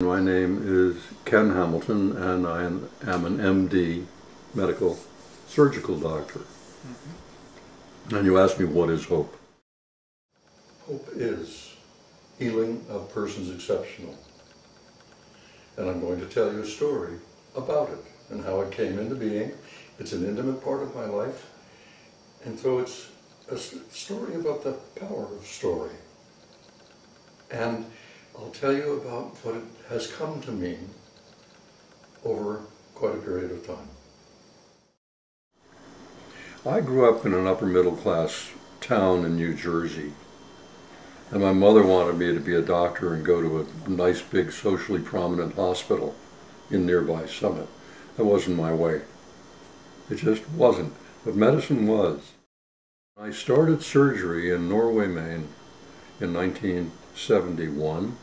My name is Ken Hamilton, and I am an MD, medical surgical doctor. And you asked me, what is hope? Hope is healing of persons exceptional. And I'm going to tell you a story about it and how it came into being. It's an intimate part of my life, and so it's a story about the power of story. And I'll tell you about what it has come to mean over quite a period of time. I grew up in an upper middle class town in New Jersey, and my mother wanted me to be a doctor and go to a nice big socially prominent hospital in nearby Summit. That wasn't my way. It just wasn't, but medicine was. I started surgery in Norway, Maine in 1971.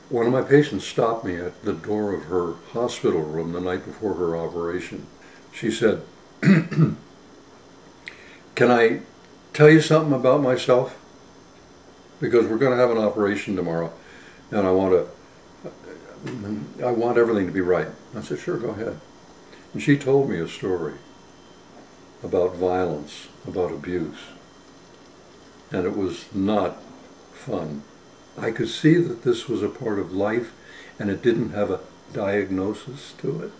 One of my patients stopped me at the door of her hospital room the night before her operation. She said, "Can I tell you something about myself? Because we're going to have an operation tomorrow, and I want everything to be right." I said, "Sure, go ahead." And she told me a story about violence, about abuse, and it was not fun. I could see that this was a part of life, and it didn't have a diagnosis to it.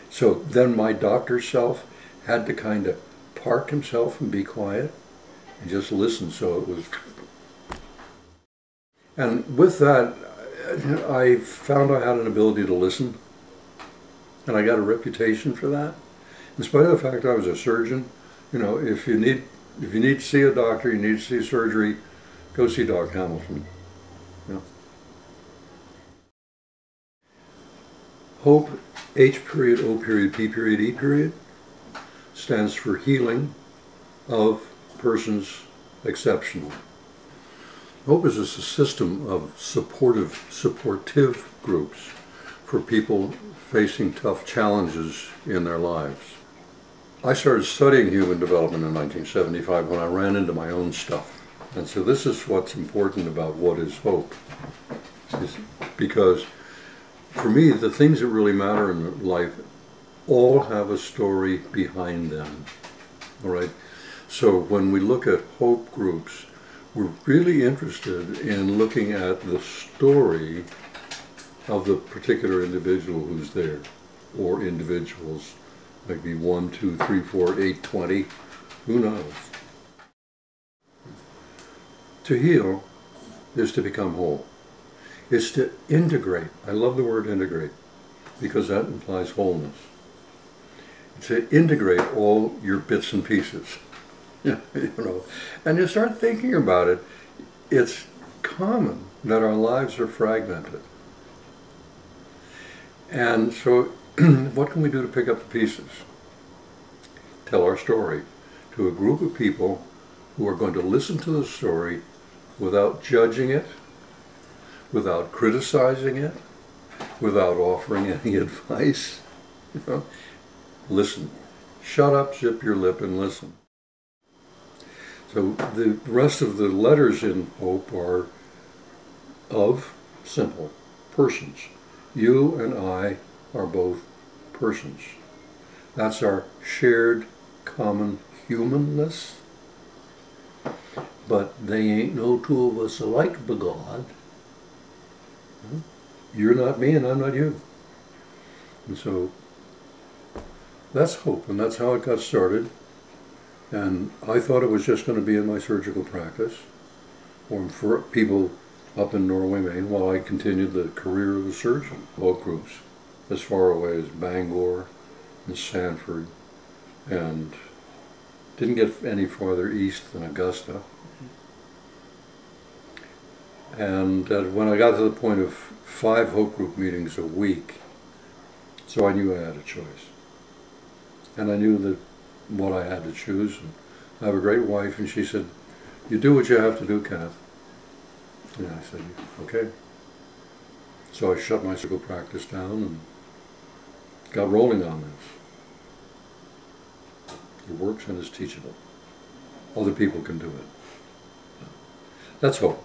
So then my doctor self had to kind of park himself and be quiet and just listen. So it was, and with that, I found I had an ability to listen, and I got a reputation for that. In spite of the fact I was a surgeon, you know, if you need to see a doctor, you need to see surgery, go see Doc Hamilton. Yeah. HOPE, H period, O period, P period, E period, stands for healing of persons exceptional. HOPE is a system of supportive groups for people facing tough challenges in their lives. I started studying human development in 1975 when I ran into my own stuff. And so this is what's important about what is hope. Because for me, the things that really matter in life all have a story behind them. All right? So when we look at hope groups, we're really interested in looking at the story of the particular individual who's there, or individuals, maybe 1, 2, 3, 4, 8, 20, who knows? To heal is to become whole. It's to integrate. I love the word integrate because that implies wholeness. It's to integrate all your bits and pieces. You know, and you start thinking about it, it's common that our lives are fragmented. And so what can we do to pick up the pieces? Tell our story to a group of people who are going to listen to the story without judging it, without criticizing it, without offering any advice. You know? Listen. Shut up, zip your lip, and listen. So the rest of the letters in HOPE are of simple persons. You and I are both persons. That's our shared common humanness. But they ain't no two of us alike, begod. You're not me and I'm not you. And so that's HOPE, and that's how it got started. And I thought it was just going to be in my surgical practice, or for people up in Norway, Maine, while I continued the career of a surgeon. HOPE groups as far away as Bangor and Sanford, and didn't get any farther east than Augusta. And when I got to the point of 5 HOPE group meetings a week, so I knew I had a choice. And I knew that what I had to choose. And I have a great wife, and she said, "You do what you have to do, Kenneth." And I said, "Okay." So I shut my surgical practice down and got rolling on this. It works and it's teachable. Other people can do it. That's HOPE.